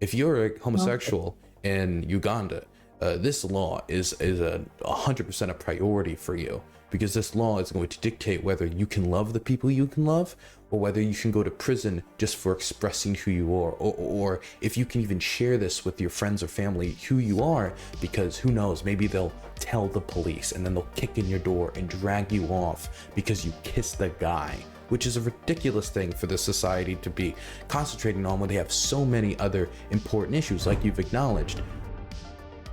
if you're a homosexual in Uganda, this law is a 100% a priority for you, because this law is going to dictate whether you can love the people you can love, or whether you can go to prison just for expressing who you are, or if you can even share this with your friends or family who you are, because who knows, maybe they'll tell the police and then they'll kick in your door and drag you off because you kissed the guy, which is a ridiculous thing for the society to be concentrating on when they have so many other important issues, like you've acknowledged.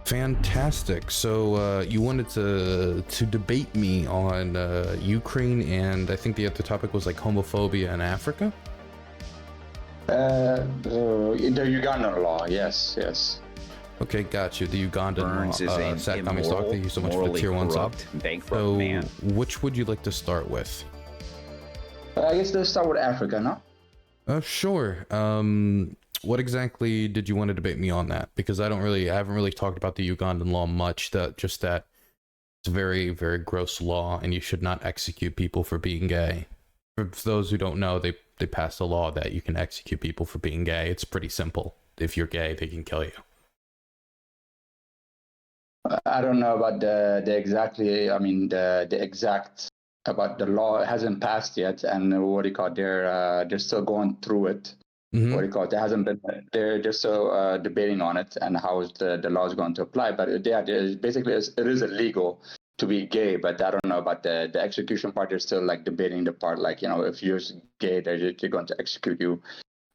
Fantastic. So you wanted to debate me on Ukraine, and I think the other topic was like homophobia in Africa. The Ugandan law, yes. Okay, got you. The Ugandan Burns law. is an Tommy Stock, thank you so much for the tier 1 sub. Bankrupt So, man. which would you like to start with? I guess let's start with Africa, no? Sure. What exactly did you want to debate me on that? Because I haven't really talked about the Ugandan law much. That it's a very, very gross law, and you should not execute people for being gay. For those who don't know, they passed a law that you can execute people for being gay. It's pretty simple. If you're gay, they can kill you. I don't know about the exact about the law. It hasn't passed yet, and they're still going through it. Mm-hmm. There hasn't been. They're still debating on it and how the law is going to apply. But it is illegal to be gay. But I don't know about the execution part. They're still like debating the part, like, if you're gay, they're going to execute you.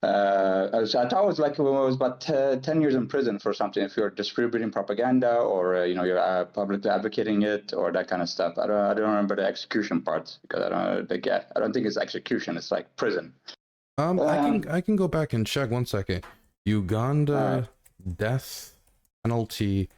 So I thought it was about 10 years in prison for something if you're distributing propaganda, or you're publicly advocating it, or that kind of stuff. I don't remember the execution part, because I don't think it's execution. It's like prison. I can go back and check 1 second. Uganda death penalty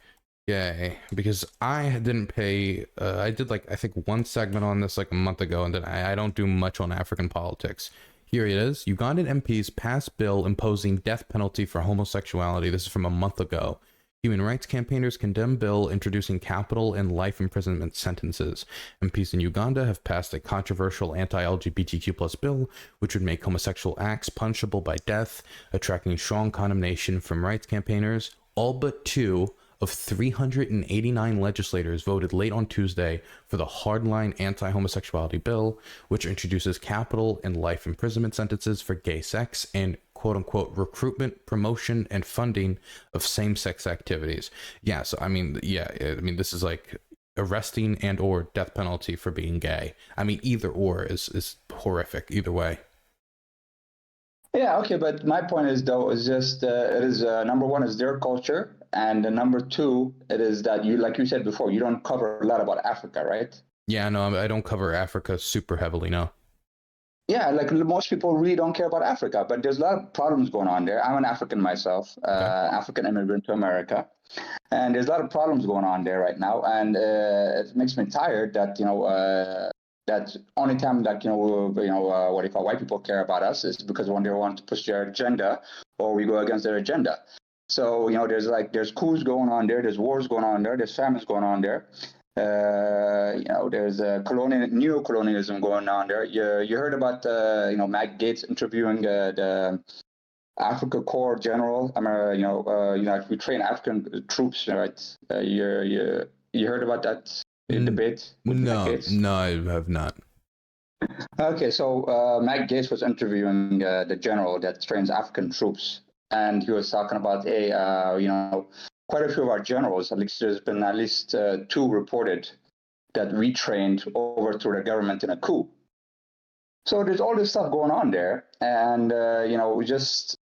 gay, because I didn't pay. I did I think one segment on this like a month ago, and then I don't do much on African politics. Here it is. Ugandan MPs passed bill imposing death penalty for homosexuality. This is from a month ago. Human rights campaigners condemn bill introducing capital and life imprisonment sentences. MPs in Uganda have passed a controversial anti-LGBTQ+ bill, which would make homosexual acts punishable by death, attracting strong condemnation from rights campaigners. All but 2 of 389 legislators voted late on Tuesday for the hardline anti-homosexuality bill, which introduces capital and life imprisonment sentences for gay sex and quote-unquote recruitment, promotion, and funding of same-sex activities. Yeah, so this is like arresting and or death penalty for being gay. Either or is horrific either way. Yeah, okay, but my point is, though, is just it is number one is their culture, and number two, it is that like you said before, you don't cover a lot about Africa, right? Yeah, no, I don't cover Africa super heavily, no. Yeah, like most people really don't care about Africa, but there's a lot of problems going on there. I'm an African myself, African immigrant to America, and there's a lot of problems going on there right now, and it makes me tired that that only time that white people care about us is because when they want to push their agenda or we go against their agenda. So there's coups going on there, there's wars going on there, there's famines going on there. There's neo-colonialism going on there. You heard about Matt Gaetz interviewing the Africa Corps general. We train African troops, right? You heard about that debate? No, I have not. Okay, so Matt Gaetz was interviewing the general that trains African troops, and he was talking about quite a few of our generals. At least there's been at least 2 reported that retrained overthrew the government in a coup. So there's all this stuff going on there, and just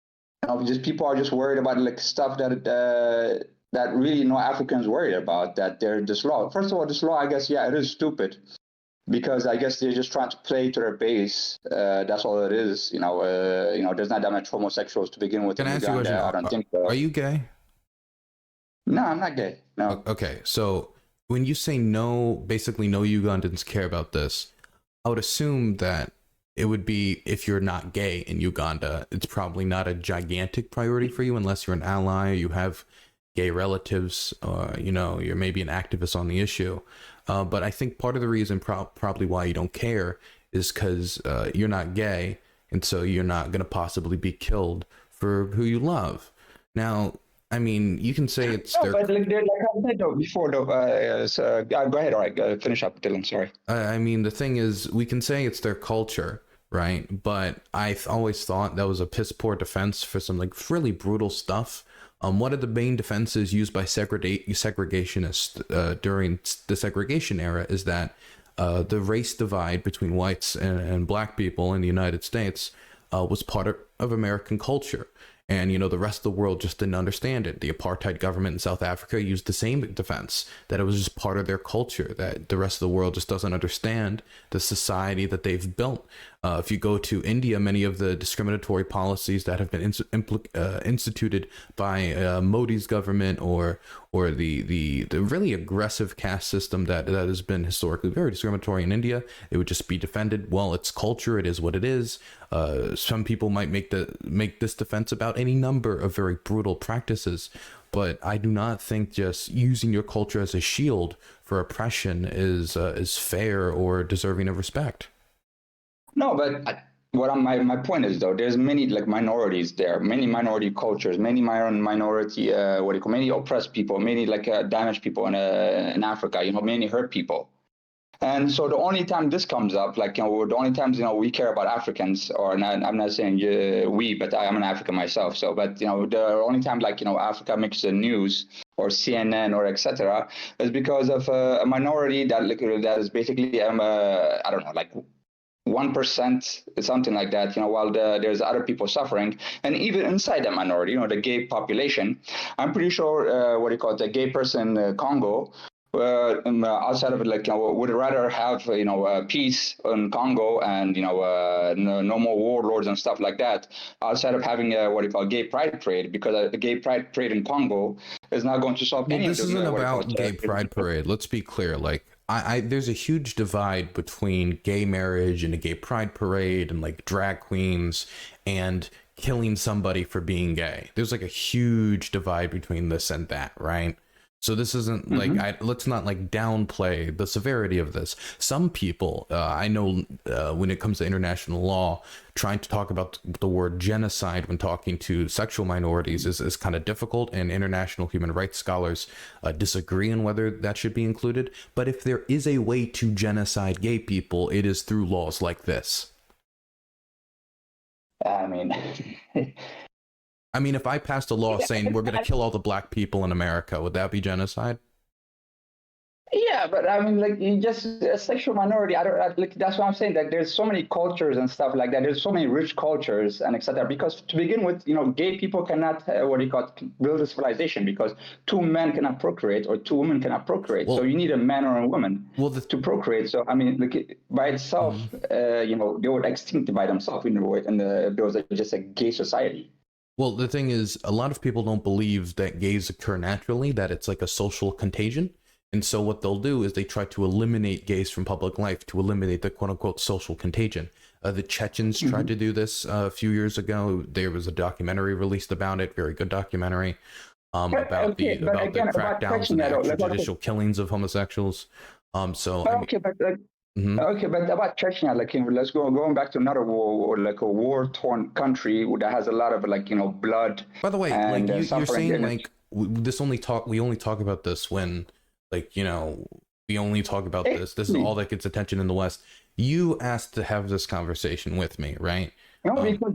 people are just worried about like stuff that really no Africans worried about. That this law. First of all, this law, I guess, it is stupid, because I guess they're just trying to play to their base. That's all it is. There's not that much homosexuals to begin with. Can I ask you a question? I don't think so. Are you gay? No, I'm not gay. No. Okay, so when you say basically no Ugandans care about this, I would assume that it would be, if you're not gay in Uganda, it's probably not a gigantic priority for you unless you're an ally, you have gay relatives, you're maybe an activist on the issue. But I think part of the reason probably why you don't care is because you're not gay, and so you're not going to possibly be killed for who you love. Now, I mean, you can say it's No, their. but like I said though, before though, go ahead. All right, finish up, Dylan. Sorry. I mean, the thing is, we can say it's their culture, right? But I've always thought that was a piss poor defense for some like really brutal stuff. One of the main defenses used by segregationists during the segregation era is that the race divide between whites and black people in the United States was part of American culture. And, you know, the rest of the world just didn't understand it. The apartheid government in South Africa used the same defense, that it was just part of their culture, that the rest of the world just doesn't understand the society that they've built. If you go to India, many of the discriminatory policies that have been instituted by Modi's government or the really aggressive caste system that has been historically very discriminatory in India, it would just be defended. Well, it's culture. It is what it is. Some people might make this defense about any number of very brutal practices, but I do not think just using your culture as a shield for oppression is fair or deserving of respect. No, but my point is though, there's many like minorities there, many minority cultures, many minority many oppressed people, many like damaged people in Africa, you know, many hurt people. And so the only time this comes up, like, you know, the only times, you know, we care about Africans, or not, I'm not saying we, but I'm an African myself. So, but, you know, the only time, like, you know, Africa makes the news or CNN or etc. is because of a minority that, like, that is basically, I don't know, like 1%, something like that, you know, while there's other people suffering. And even inside the minority, you know, the gay population, I'm pretty sure, the gay person in Congo, outside of it, like, you know, would rather have, you know, peace in Congo and, you know, no more warlords and stuff like that, outside of having a gay pride parade, because the gay pride parade in Congo is not going to solve any of this isn't about gay pride parade. Let's be clear. Like, there's a huge divide between gay marriage and a gay pride parade and like drag queens and killing somebody for being gay. There's like a huge divide between this and that, right? So this isn't like, let's not like downplay the severity of this. Some people, I know when it comes to international law, trying to talk about the word genocide when talking to sexual minorities is kind of difficult, and international human rights scholars disagree on whether that should be included. But if there is a way to genocide gay people, it is through laws like this. I mean... I mean, if I passed a law saying we're going to kill all the black people in America, would that be genocide? Yeah, but I mean, like, you just a sexual minority. Like, that's what I'm saying. That there's so many cultures and stuff like that. There's so many rich cultures and etc. Because to begin with, you know, gay people cannot build a civilization, because two men cannot procreate or two women cannot procreate. Well, so you need a man or a woman to procreate. So I mean, like, by itself, you know, they would extinct by themselves in the way, and there was just a gay society. Well, the thing is, a lot of people don't believe that gays occur naturally, that it's like a social contagion. And so what they'll do is they try to eliminate gays from public life to eliminate the quote unquote social contagion. The Chechens tried to do this a few years ago. There was a documentary released about it, very good documentary, about the crackdowns and the extrajudicial killings of homosexuals. Okay, but about Chechnya, like, you know, let's going back to another war, like a war-torn country that has a lot of, like, you know, blood. By the way, like, you're saying like we only talk about this when, like, you know, we only talk about this. This is all that gets attention in the West. You asked to have this conversation with me, right? No, because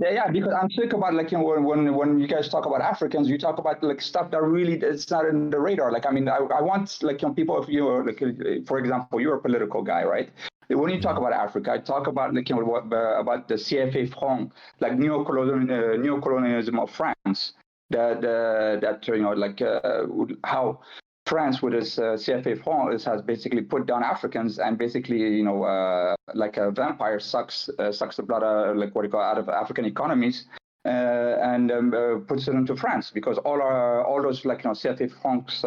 I'm sick about, like, you know, when you guys talk about Africans, you talk about like stuff that really it's not in the radar. Like, I mean, I want, like, you know, people, if you're like, for example, you're a political guy, right? When you talk about Africa, I talk about, like, you know, about the CFA Front, like neocolonialism of France. That you know, like, how France with its CFA Front has basically put down Africans, and basically, you know, like a vampire sucks the blood out of African economies, and puts it into France, because all those, like, you know, CFA Franc's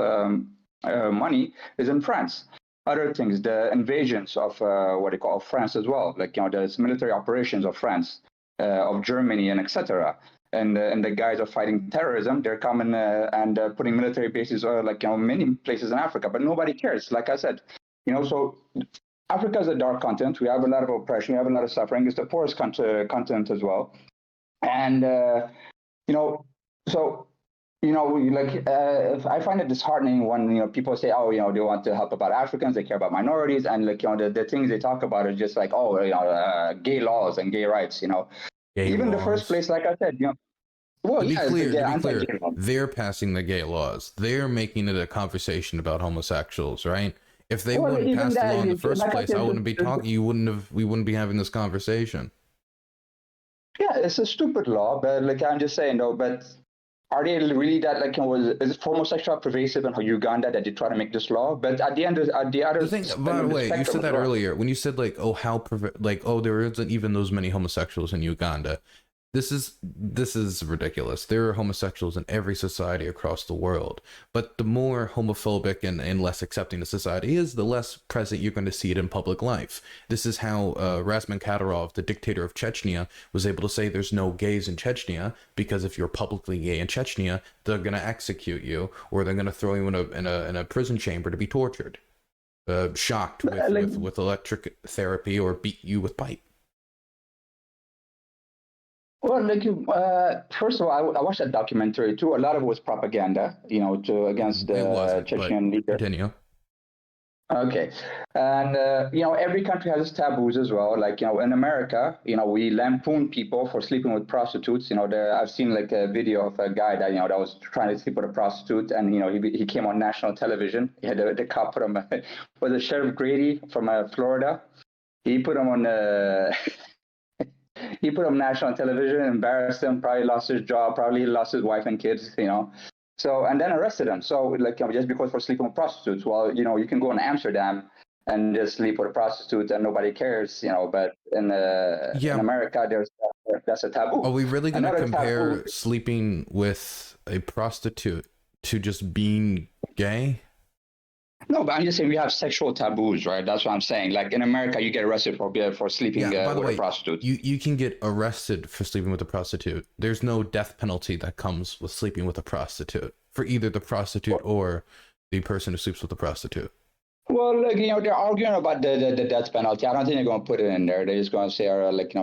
money is in France. Other things, the invasions of France as well, like, you know, the military operations of France, of Germany, and etc. And the guys are fighting terrorism. They're coming and putting military bases, like, you know, many places in Africa, but nobody cares. Like I said, you know, so Africa is a dark continent. We have a lot of oppression. We have a lot of suffering. It's the poorest continent as well. And, you know, so I find it disheartening when people say, oh, they want to help about Africans, they care about minorities, and the things they talk about are just like, oh, gay laws and gay rights. Gay Even the first laws. place, like I said, well, To be yeah, it's clear, the to be anti-gay clear, law. they're passing the gay laws. They're making it a conversation about homosexuals, right? If they Well, wouldn't even pass the law in the that, first like I place, I said, wouldn't be talking. We wouldn't be having this conversation. yeah, it's a stupid law, but like I'm just saying though, but are they really that is homosexual pervasive in Uganda that they try to make this law? But at the end, at the other The thing, end by the of the way, you spectrum said as that well. earlier when you said like, oh, there isn't even those many homosexuals in Uganda. This is ridiculous. There are homosexuals in every society across the world, but the more homophobic and less accepting the society is, the less present you're going to see it in public life. This is how Razman Kadyrov, the dictator of Chechnya, was able to say there's no gays in Chechnya, because if you're publicly gay in Chechnya, they're going to execute you, or they're going to throw you in a prison chamber to be tortured, shocked with electric therapy, or beat you with pipe. Well, first of all, I watched that documentary too. A lot of it was propaganda, against It the wasn't, but Chechen leader. continue. Okay, and every country has its taboos as well. Like in America, we lampoon people for sleeping with prostitutes. I've seen like a video of a guy that that was trying to sleep with a prostitute, and he came on national television. He had the cop put him was it Sheriff Grady from Florida. He put him on he put him national television, embarrassed him, probably lost his job, probably lost his wife and kids. So, and then arrested him. So, just because for sleeping with prostitutes. Well, you can go in Amsterdam and just sleep with a prostitute and nobody cares. But in America, that's a taboo. Are we really going to compare taboo, sleeping with a prostitute to just being gay? No, but I'm just saying we have sexual taboos, right? That's what I'm saying. Like in America, you get arrested for sleeping with a prostitute. You can get arrested for sleeping with a prostitute. There's no death penalty that comes with sleeping with a prostitute for either the prostitute or the person who sleeps with the prostitute. Well, they're arguing about the death penalty. I don't think they're going to put it in there. They're just going to say,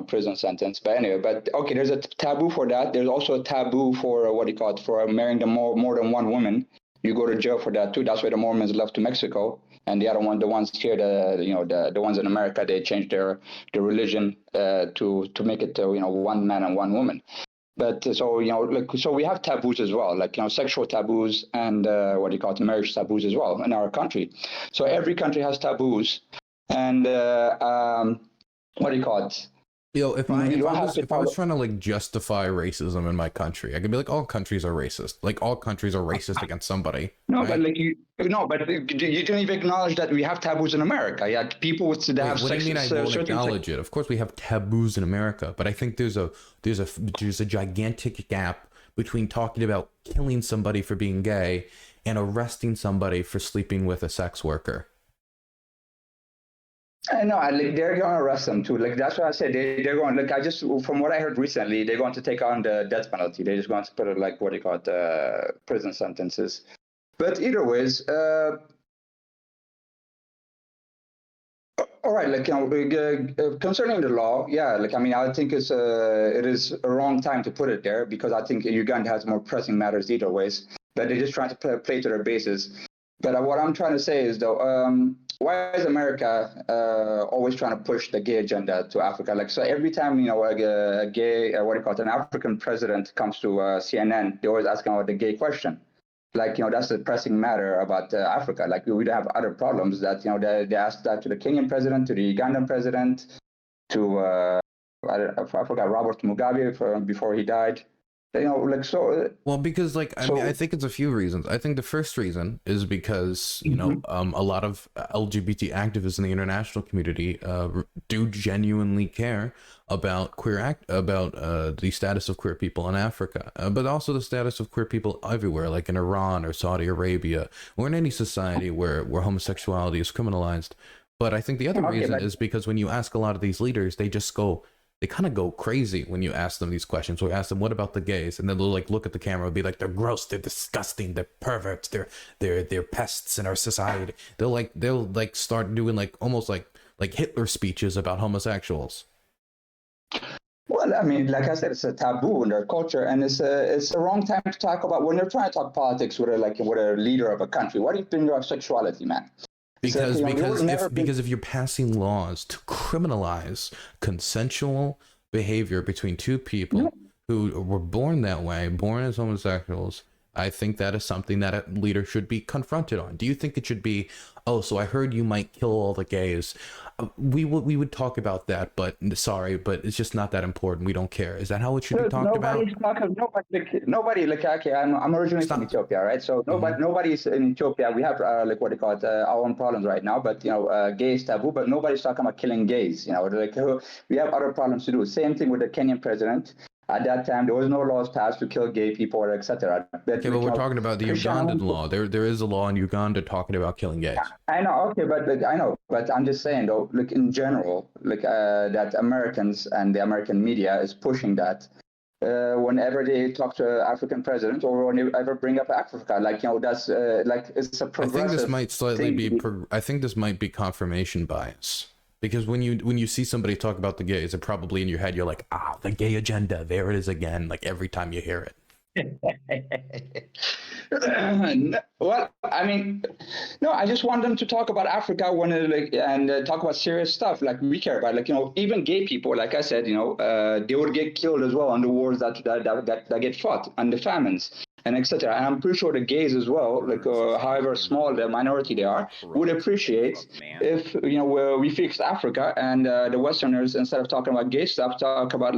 prison sentence. But anyway, okay, there's a taboo for that. There's also a taboo for for marrying more than one woman. You go to jail for that too. That's why the Mormons left to Mexico, and the ones here, the ones in America, they changed their religion to make it one man and one woman. But so we have taboos as well, sexual taboos and marriage taboos as well in our country. So every country has taboos, and if I was trying to justify racism in my country, I could be like, all countries are racist. Like all countries are racist against somebody. No, right? but you don't even acknowledge that we have taboos in America. Yeah, people would have. What do you mean I won't acknowledge it? Of course, we have taboos in America, but I think there's a gigantic gap between talking about killing somebody for being gay and arresting somebody for sleeping with a sex worker. I know, they're going to arrest them too. That's what I said. They're going. From what I heard recently, they're going to take on the death penalty. They're just going to put it prison sentences. But either ways, all right. Concerning the law, yeah. I think it is a wrong time to put it there because I think Uganda has more pressing matters either ways. But they're just trying to play to their bases. But what I'm trying to say is though. Why is America always trying to push the gay agenda to Africa? So every time a gay an African president comes to CNN, they always ask about the gay question. That's a pressing matter about Africa. We don't have other problems that they asked that to the Kenyan president, to the Ugandan president, to I forgot Robert Mugabe before he died. Well, because I think it's a few reasons. I think the first reason is because a lot of LGBT activists in the international community do genuinely care about the status of queer people in Africa, but also the status of queer people everywhere, like in Iran or Saudi Arabia or in any society where homosexuality is criminalized. But I think the other reason is because when you ask a lot of these leaders, they kind of go crazy when you ask them these questions. Or ask them, what about the gays? And then they'll look at the camera and be like, they're gross, they're disgusting, they're perverts, they're pests in our society. They'll start doing almost like Hitler speeches about homosexuals. Well, Well, I mean, like I said, it's a taboo in their culture, and it's the wrong time to talk about when you're trying to talk politics with a leader of a country. What do you think of sexuality, man? Because if you're passing laws to criminalize consensual behavior between two people who were born that way, born as homosexuals, I think that is something that a leader should be confronted on. Do you think it should be, oh, so I heard you might kill all the gays? We would talk about that, but sorry, but it's just not that important. We don't care. Is that how it should be talked about? Nobody, like, okay, I'm originally from Ethiopia, right? So nobody's in Ethiopia. We have like what they call it, our own problems right now. But gays taboo. But nobody's talking about killing gays. Like we have other problems to do. Same thing with the Kenyan president. At that time, there was no laws passed to kill gay people, etc. Okay, but we're talking about the Ugandan law. There is a law in Uganda talking about killing gays. I know, okay, but I'm just saying though, like in general, like that Americans and the American media is pushing that whenever they talk to African president or whenever bring up Africa, like that's like it's a progressive. I think this might slightly be. I think this might be confirmation bias. Because when you see somebody talk about the gays, and probably in your head you're like, the gay agenda, there it is again, like every time you hear it. Well, I mean, no, I just want them to talk about Africa when and talk about serious stuff like we care about, like even gay people, like I said, they would get killed as well on the wars that get fought and the famines. And etc. And I'm pretty sure the gays as well, like however small the minority they are, would appreciate if we fixed Africa and the Westerners, instead of talking about gay stuff, talk about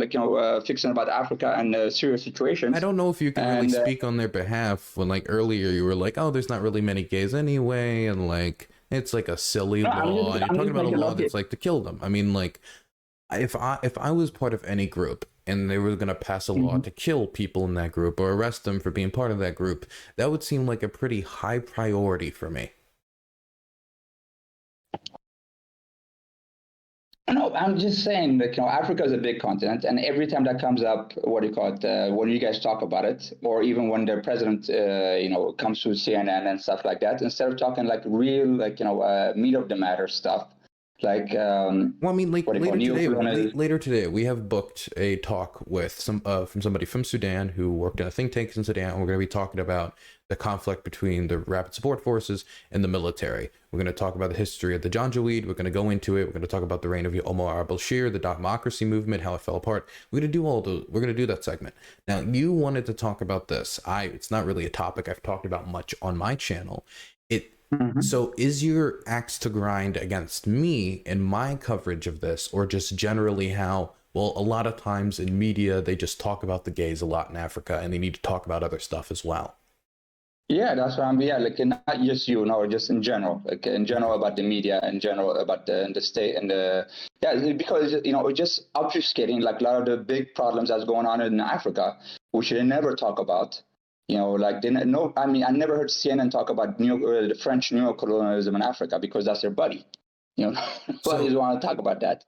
fixing about Africa and serious situations. I don't know if you can really speak on their behalf when like earlier you were like, oh, there's not really many gays anyway, and like it's like a silly law, and you're talking about a law that's like to kill them. I mean, like if I was part of any group and they were going to pass a law to kill people in that group or arrest them for being part of that group, that would seem like a pretty high priority for me. No, I'm just saying that Africa is a big continent, and every time that comes up, what do you call it? When you guys talk about it, or even when the president, comes to CNN and stuff like that, instead of talking like real, meat of the matter stuff. Like, well, I mean, like later today, we have booked a talk with from somebody from Sudan who worked in a think tank in Sudan. We're going to be talking about the conflict between the rapid support forces and the military. We're going to talk about the history of the Janjaweed. We're going to go into it. We're going to talk about the reign of Omar al-Bashir, the democracy movement, how it fell apart. We're going to do that segment. Now, you wanted to talk about this. It's not really a topic I've talked about much on my channel. So is your axe to grind against me and my coverage of this, or just generally how, well, a lot of times in media, they just talk about the gays a lot in Africa and they need to talk about other stuff as well? Yeah, that's what like not just just in general, like in general about the media, in general about the state and because, just obfuscating like a lot of the big problems that's going on in Africa, which they never talk about. I never heard CNN talk about the French neocolonialism in Africa because that's their buddy. Buddies want to talk about that.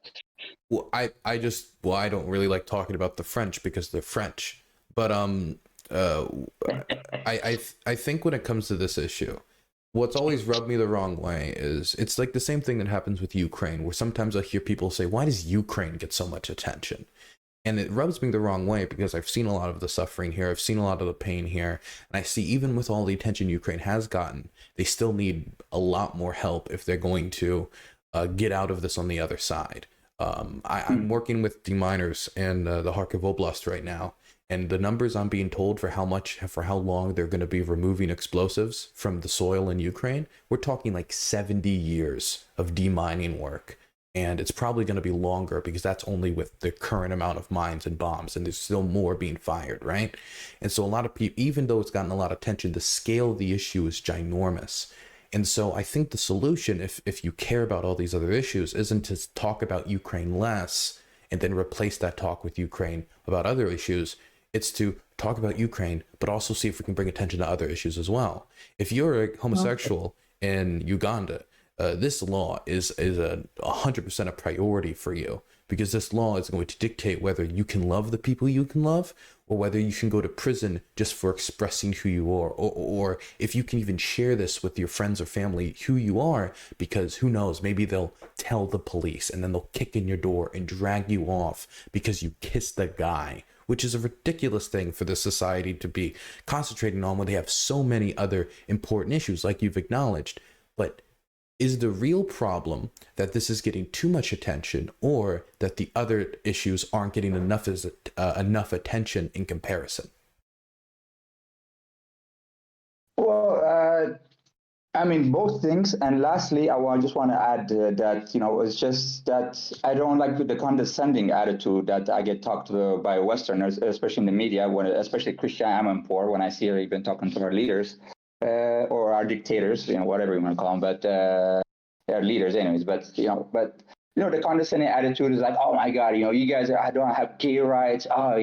Well, I don't really like talking about the French because they're French. But I think when it comes to this issue, what's always rubbed me the wrong way is it's like the same thing that happens with Ukraine, where sometimes I hear people say, why does Ukraine get so much attention? And it rubs me the wrong way because I've seen a lot of the suffering here. I've seen a lot of the pain here. And I see even with all the attention Ukraine has gotten, they still need a lot more help if they're going to get out of this on the other side. I'm working with deminers in the Kharkiv Oblast right now. And the numbers I'm being told for how long they're going to be removing explosives from the soil in Ukraine, we're talking like 70 years of demining work. And it's probably going to be longer because that's only with the current amount of mines and bombs, and there's still more being fired, right? And so a lot of people, even though it's gotten a lot of attention, the scale of the issue is ginormous. And so I think the solution, if you care about all these other issues, isn't to talk about Ukraine less and then replace that talk with Ukraine about other issues. It's to talk about Ukraine, but also see if we can bring attention to other issues as well. If you're a homosexual in Uganda, this law is 100% a priority for you because this law is going to dictate whether you can love the people you can love, or whether you can go to prison just for expressing who you are, or if you can even share this with your friends or family who you are, because who knows, maybe they'll tell the police and then they'll kick in your door and drag you off because you kissed the guy, which is a ridiculous thing for the society to be concentrating on when they have so many other important issues, like you've acknowledged. But is the real problem that this is getting too much attention, or that the other issues aren't getting enough attention in comparison? Well, I mean, both things. And lastly, just want to add that, it's just that I don't like the condescending attitude that I get talked to by Westerners, especially in the media, especially Christian Amanpour, when I see her even talking to our leaders or our dictators, whatever you want to call them, but they're leaders anyways. But, the condescending attitude is like, oh my God, you guys don't have gay rights. Oh,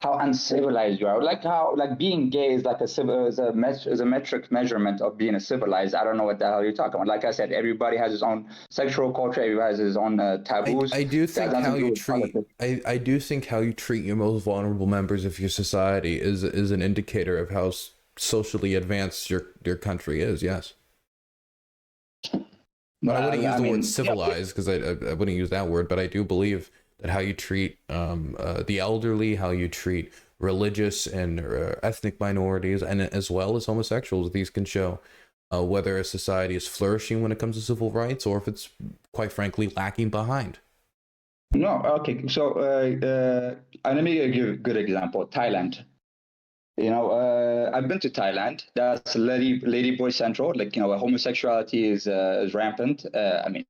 how uncivilized you are. Like being gay is like is a metric measurement of being a civilized. I don't know what the hell you're talking about. Like I said, everybody has his own sexual culture. Everybody has his own taboos. I do think how you treat I do think how you treat your most vulnerable members of your society is an indicator of how socially advanced your country is. Yes. But I wouldn't use the word civilized, because I wouldn't use that word, but I do believe that how you treat the elderly, how you treat religious and ethnic minorities, and as well as homosexuals, these can show whether a society is flourishing when it comes to civil rights, or if it's, quite frankly, lacking behind. No, okay. So let me give a good example. Thailand. I've been to Thailand. That's ladyboy central. Homosexuality is rampant.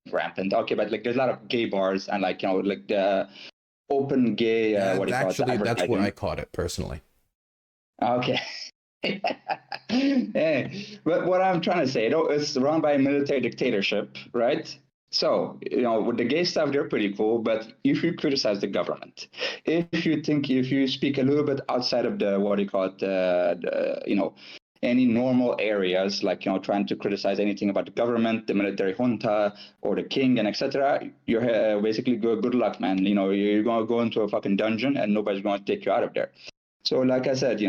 Rampant. Okay, but there's a lot of gay bars and the open gay. That's where I caught it personally. Okay. Yeah. But what I'm trying to say, it's run by a military dictatorship, right? So, with the gay stuff, they're pretty cool. But if you criticize the government, if you speak a little bit outside of any normal areas, trying to criticize anything about the government, the military junta, or the king, and etc., you're basically good luck, man. You're going to go into a fucking dungeon and nobody's going to take you out of there. So, like I said,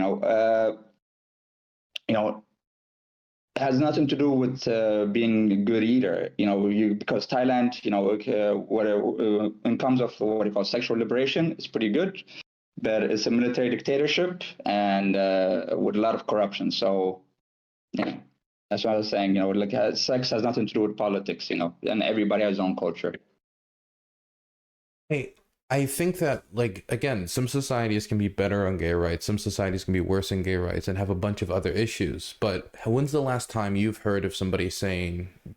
has nothing to do with being a good eater, because Thailand, in terms of what you call sexual liberation, it's pretty good, but it's a military dictatorship and with a lot of corruption. So, that's what I was saying. Sex has nothing to do with politics, and everybody has his own culture. Hey, I think that, again, some societies can be better on gay rights, some societies can be worse on gay rights and have a bunch of other issues. But when's the last time you've heard of somebody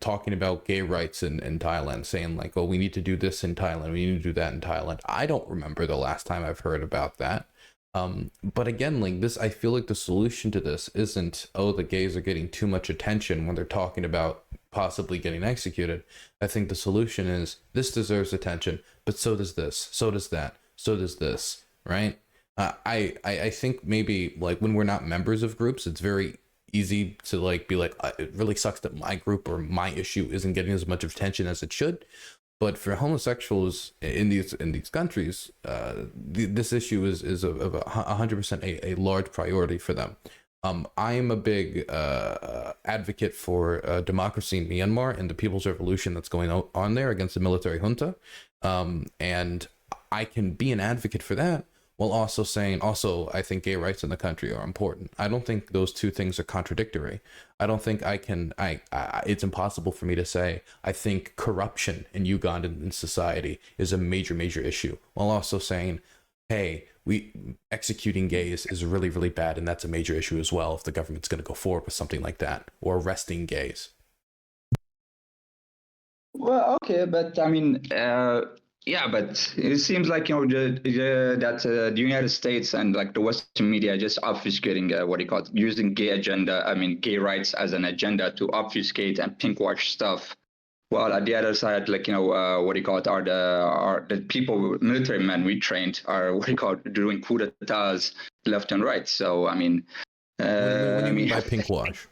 talking about gay rights in Thailand, saying oh, we need to do this in Thailand, we need to do that in Thailand? I don't remember the last time I've heard about that. But again, I feel like the solution to this isn't, oh, the gays are getting too much attention when they're talking about possibly getting executed. I think the solution is, this deserves attention, but so does this, so does that, so does this, right? I think maybe when we're not members of groups, it's very easy to be it really sucks that my group or my issue isn't getting as much attention as it should. But for homosexuals in these countries, this issue is of 100% a large priority for them. I am a big advocate for democracy in Myanmar and the People's Revolution that's going on there against the military junta. And I can be an advocate for that while also saying, I think gay rights in the country are important. I don't think those two things are contradictory. I don't think it's impossible for me to say, I think corruption in Ugandan society is a major, major issue, while also saying, hey, executing gays is really, really bad, and that's a major issue as well if the government's going to go forward with something like that, or arresting gays. Well, okay, but but it seems like that the United States and the Western media are just obfuscating using gay rights as an agenda to obfuscate and pinkwash stuff. While at the other side, are the people, military men we trained are doing coup d'etats left and right. So what do you mean by pinkwash?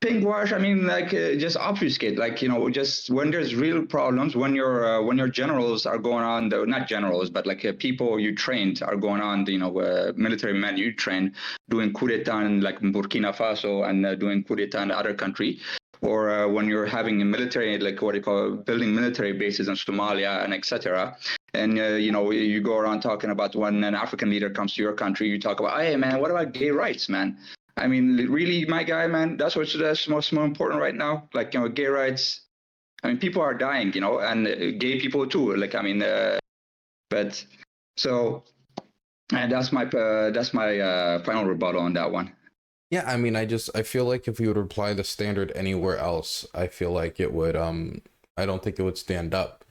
Pinkwash, I mean, like just obfuscate, like just when there's real problems, when your generals are going on, not generals, but like people you trained are going on, military men you trained doing coup d'état in like Burkina Faso and doing coup d'état in other country, or when you're having a military, like what you call building military bases in Somalia and etc. And you go around talking about when an African leader comes to your country, you talk about, hey man, what about gay rights, man? I mean, really, my guy, man, that's most more important right now. Like, gay rights. I mean, people are dying, and gay people too. Like, I mean, but so, and that's my final rebuttal on that one. Yeah, I mean, I feel like if we would apply the standard anywhere else, I feel like it would, I don't think it would stand up.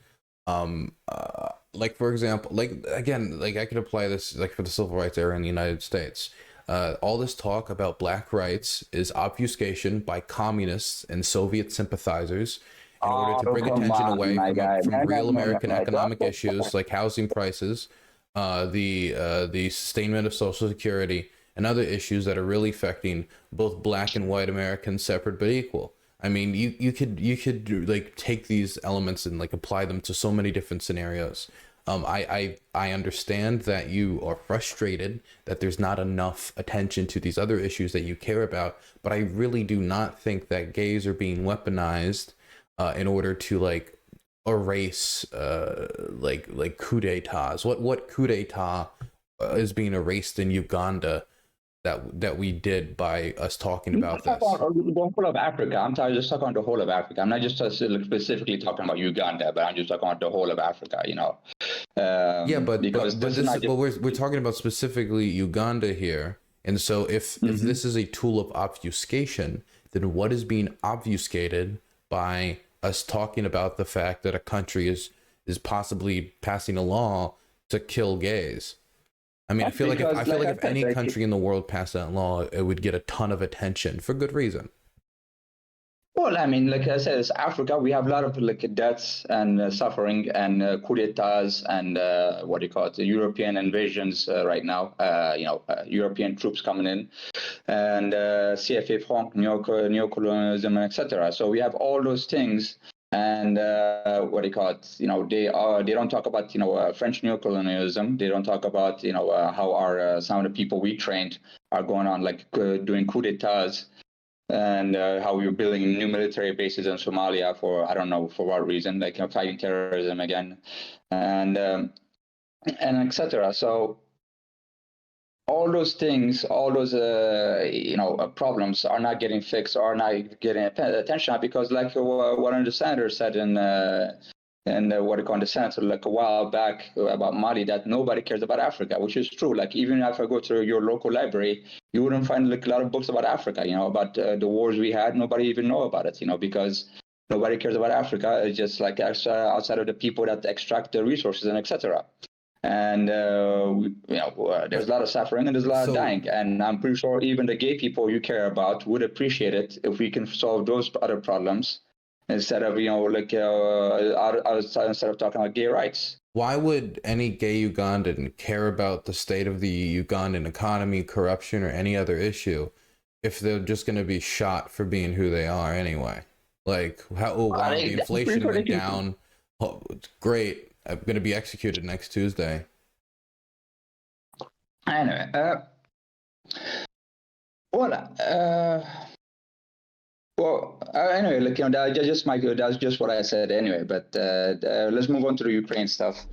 Like, for example, like, again, like I could apply this like for the civil rights era in the United States. All this talk about black rights is obfuscation by communists and Soviet sympathizers in order to bring attention away from real American economic issues like housing prices, the sustainment of Social Security, and other issues that are really affecting both black and white Americans separate but equal. I mean, you could like take these elements and like apply them to so many different scenarios. I understand that you are frustrated that there's not enough attention to these other issues that you care about, but I really do not think that gays are being weaponized in order to like erase like coup d'etats. What coup d'etat is being erased in Uganda that we did by us talking about this? The whole of Africa. I'm just talking about the whole of Africa. I'm not just specifically talking about Uganda, but I'm just talking about the whole of Africa. Yeah, but we're talking about specifically Uganda here, and so if this is a tool of obfuscation, then what is being obfuscated by us talking about the fact that a country is possibly passing a law to kill gays? I mean, I feel like if any country in the world passed that law, it would get a ton of attention for good reason. Well, I mean, like I said, it's Africa. We have a lot of like deaths and suffering and coup d'états and what do you call it, the European invasions right now. European troops coming in and CFA Franc, neocolonialism, etc. So we have all those things. And what do you call it? They don't talk about French neocolonialism. They don't talk about how our some of the people we trained are going on like doing coup d'états, and how we were building new military bases in Somalia for I don't know for what reason, like fighting terrorism again, and etc. So all those things, all those problems are not getting fixed, or are not getting attention because, like one of the senators said in what you call the Senate like a while back about Mali, that nobody cares about Africa, which is true. Like even if I go to your local library, you wouldn't find like a lot of books about Africa. About the wars we had. Nobody even know about it. Because nobody cares about Africa. It's just like outside of the people that extract the resources and etc. And there's a lot of suffering and there's a lot of dying, and I'm pretty sure even the gay people you care about would appreciate it if we can solve those other problems instead of instead of talking about gay rights. Why would any gay Ugandan care about the state of the Ugandan economy, corruption, or any other issue if they're just going to be shot for being who they are anyway? Like, the inflation went down. Oh, it's great. I'm going to be executed next Tuesday. Anyway, anyway, like that's just what I said anyway. But let's move on to the Ukraine stuff.